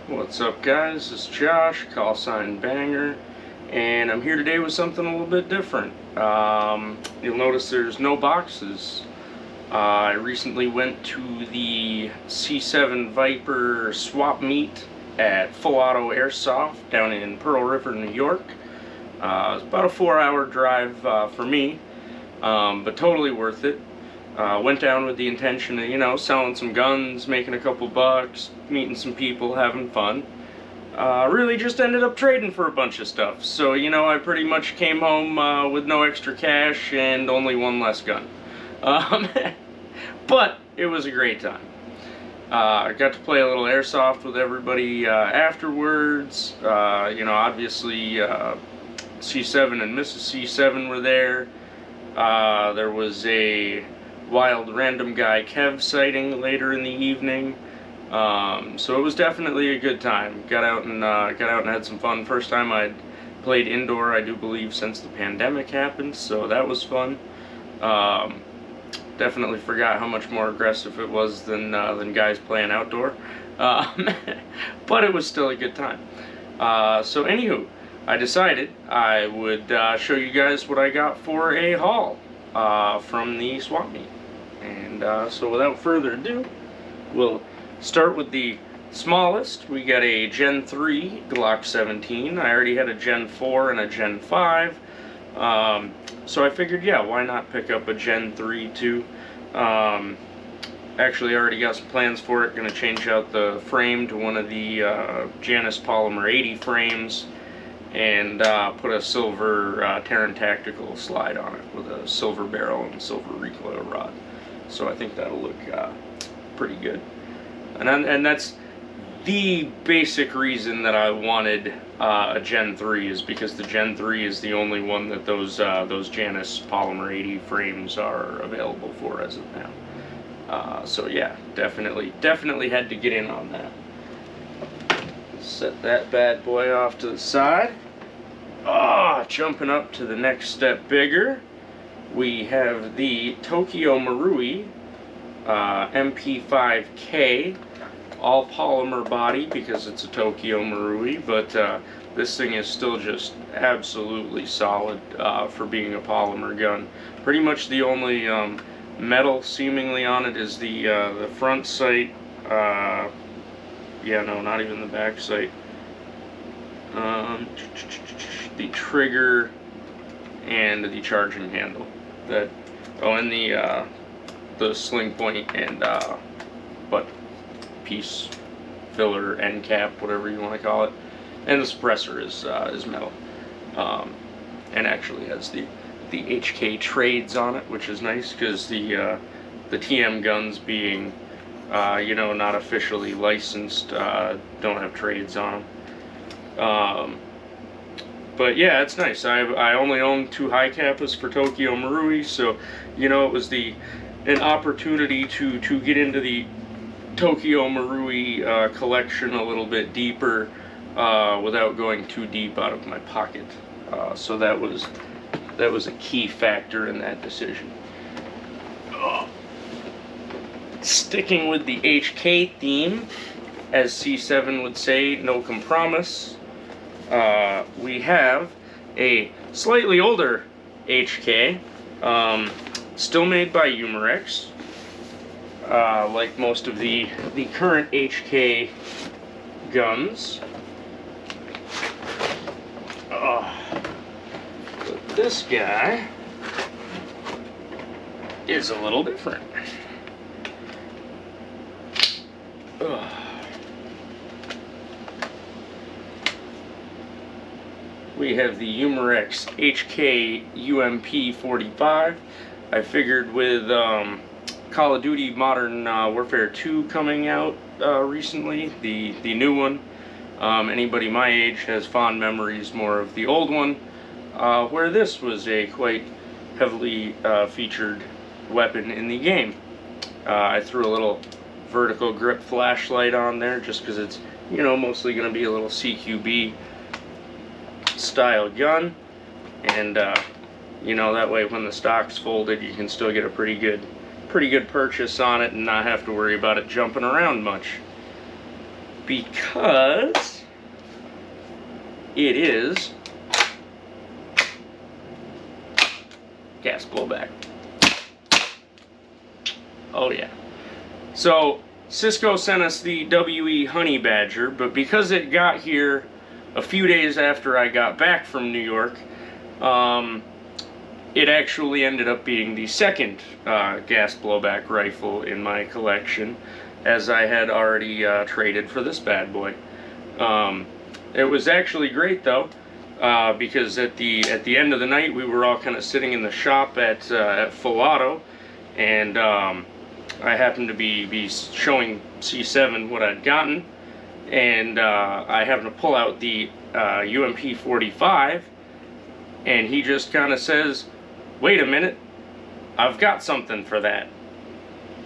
What's up, guys? This is Josh, call sign Banger, and I'm here today with something a little bit different. You'll notice there's no boxes. I recently went to the C7Viper Swap Meet at Full Auto Airsoft down in Pearl River, New York. It was about a 4-hour drive for me, but totally worth it. Went down with the intention of, selling some guns, making a couple bucks, meeting some people, having fun. Really just ended up trading for a bunch of stuff. So, I pretty much came home with no extra cash and only one less gun. But it was a great time. I got to play a little airsoft with everybody afterwards. Obviously C7 and Mrs. C7 were there. There was a wild random guy Kev sighting later in the evening, so it was definitely a good time. Got out and had some fun. First time I'd played indoor, I do believe, since the pandemic happened, so that was fun. Definitely forgot how much more aggressive it was than guys playing outdoor, but it was still a good time. So anywho, I decided I would show you guys what I got for a haul from the swap meet. And so without further ado, we'll start with the smallest. We got a Gen 3 Glock 17. I already had a Gen 4 and a Gen 5. So I figured, yeah, why not pick up a Gen 3 too? Actually, I already got some plans for it. Gonna change out the frame to one of the Janus Polymer 80 frames, and put a silver Terran Tactical slide on it with a silver barrel and silver recoil rod. So I think that'll look pretty good. And that's the basic reason that I wanted a Gen 3, is because the Gen 3 is the only one that those Janus Polymer 80 frames are available for as of now. So yeah, definitely had to get in on that. Set that bad boy off to the side. Jumping up to the next step bigger, we have the Tokyo Marui MP5K, all polymer body because it's a Tokyo Marui, but this thing is still just absolutely solid for being a polymer gun. Pretty much the only metal seemingly on it is the front sight. Yeah, no, not even the back sight. The trigger and the charging handle. And the sling point and butt piece, filler, end cap, whatever you want to call it. And the suppressor is metal. And actually has the HK trades on it, which is nice because the TM guns being not officially licensed, don't have trades on them. But yeah, it's nice. I only own 2 high capas for Tokyo Marui, so it was an opportunity to get into the Tokyo Marui collection a little bit deeper without going too deep out of my pocket. So that was a key factor in that decision. Sticking with the HK theme, as C7 would say, no compromise. We have a slightly older HK, still made by Umarex, like most of the current HK guns. But this guy is a little different. We have the Umarex HK UMP 45. I figured with Call of Duty Modern Warfare 2 coming out recently, the new one, anybody my age has fond memories more of the old one, where this was a quite heavily featured weapon in the game. I threw a little vertical grip flashlight on there just because it's mostly going to be a little CQB style gun, and that way when the stock's folded you can still get a pretty good purchase on it and not have to worry about it jumping around much. because it is gas blowback. Oh yeah. So Cisco sent us the WE Honey Badger, but because it got here a few days after I got back from New York, it actually ended up being the second gas blowback rifle in my collection, as I had already traded for this bad boy. It was actually great though, because at the end of the night we were all kind of sitting in the shop at Full Auto, and I happened to be showing C7 what I'd gotten, and I happened to pull out the UMP 45, and he just kind of says, "Wait a minute, I've got something for that,"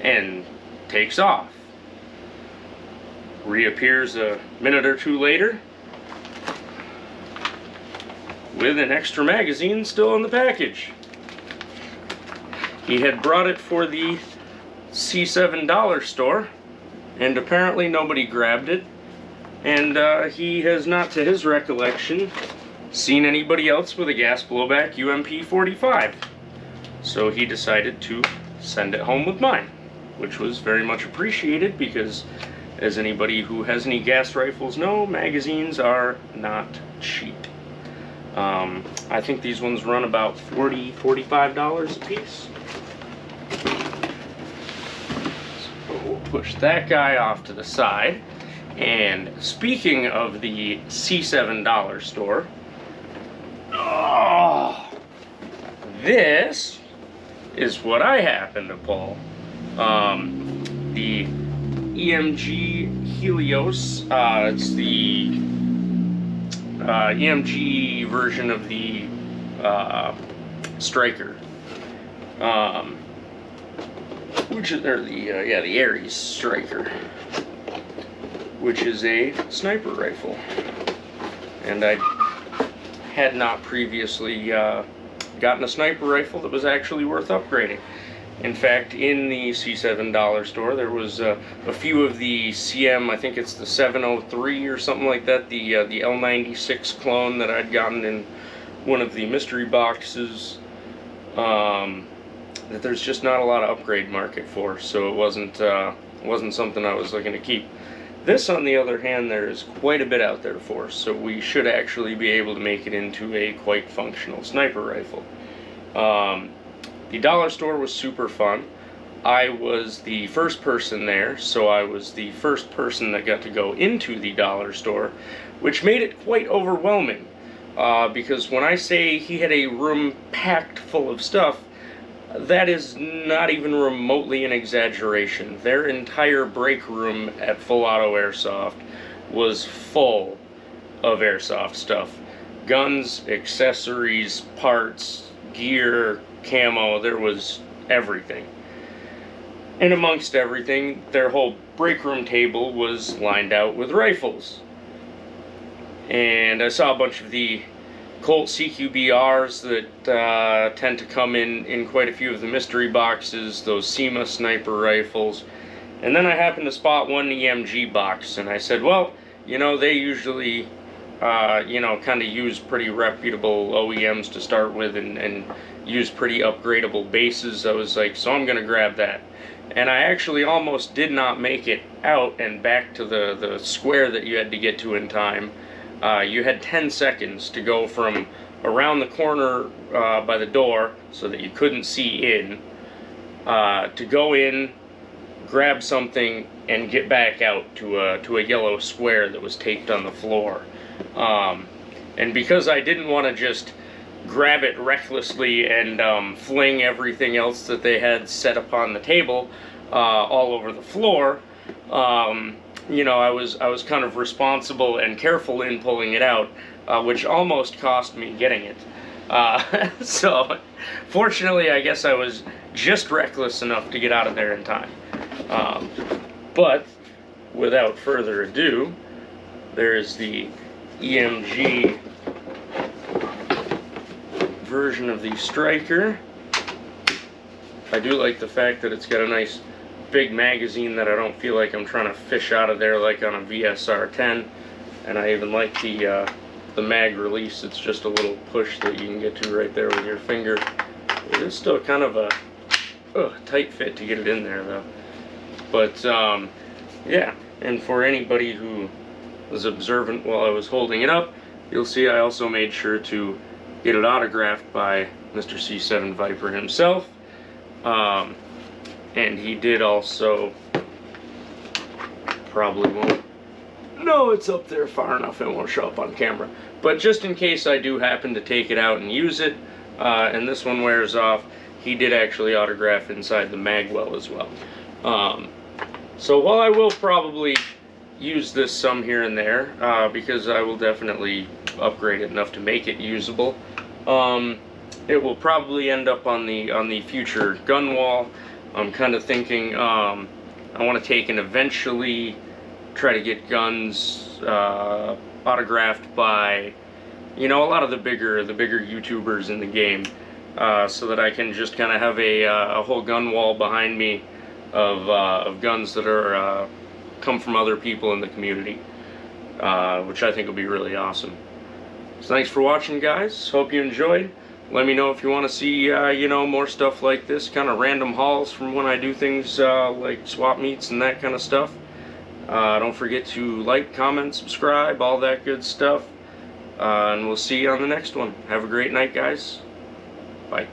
and takes off. Reappears a minute or two later with an extra magazine still in the package. He had brought it for the C7 store, and apparently nobody grabbed it, and he has not, to his recollection, seen anybody else with a gas blowback UMP 45. So he decided to send it home with mine, which was very much appreciated because, as anybody who has any gas rifles know, magazines are not cheap. I think these ones run about $40, $45 a piece. So we'll push that guy off to the side. And speaking of the C7 store, oh, this is what I happen to pull. The EMG Helios. It's the EMG version of the Striker, which is, or the the Ares Striker, which is a sniper rifle, and I had not previously gotten a sniper rifle that was actually worth upgrading. In fact, in the C7 store, there was a few of the CM, I think it's the 703 or something like that, the L96 clone that I'd gotten in one of the mystery boxes, that there's just not a lot of upgrade market for, so it wasn't something I was looking to keep. This, on the other hand, there is quite a bit out there for, so we should actually be able to make it into a quite functional sniper rifle. The dollar store was super fun. I was the first person there, so I was the first person that got to go into the dollar store, which made it quite overwhelming, because when I say he had a room packed full of stuff, that is not even remotely an exaggeration. Their entire break room at Full Auto Airsoft was full of airsoft stuff. Guns, accessories, parts, gear, camo, there was everything. And amongst everything, their whole break room table was lined out with rifles. And I saw a bunch of the Colt CQBRs that tend to come in quite a few of the mystery boxes, those SEMA sniper rifles. And then I happened to spot one EMG box, and I said, well, you know, they usually kind of use pretty reputable OEMs to start with, and use pretty upgradable bases. I was like, so I'm gonna grab that. And I actually almost did not make it out and back to the square that you had to get to in time. You had 10 seconds to go from around the corner by the door, so that you couldn't see in, to go in, grab something, and get back out to a yellow square that was taped on the floor. And because I didn't want to just grab it recklessly and fling everything else that they had set upon the table all over the floor, you know, I was kind of responsible and careful in pulling it out, which almost cost me getting it. So, fortunately, I guess I was just reckless enough to get out of there in time. But, without further ado, there's the EMG version of the Striker. I do like the fact that it's got a nice big magazine that I don't feel like I'm trying to fish out of there like on a VSR 10. And I even like the mag release. It's just a little push that you can get to right there with your finger. It is still kind of a tight fit to get it in there though. But yeah, and for anybody who was observant while I was holding it up, you'll see I also made sure to get it autographed by Mr. C7Viper himself. And he did also, probably won't, no, it's up there far enough, it won't show up on camera. But just in case I do happen to take it out and use it, and this one wears off, he did actually autograph inside the mag well as well. So while I will probably use this some here and there, because I will definitely upgrade it enough to make it usable, it will probably end up on the future gun wall. I'm kind of thinking I want to take and eventually try to get guns autographed by, you know, a lot of the bigger YouTubers in the game, so that I can just kind of have a whole gun wall behind me of guns that are come from other people in the community, which I think will be really awesome. So thanks for watching, guys. Hope you enjoyed. Let me know if you want to see you know, more stuff like this, kind of random hauls from when I do things like swap meets and that kind of stuff. Don't forget to like, comment, subscribe, all that good stuff. And we'll see you on the next one. Have a great night, guys. Bye.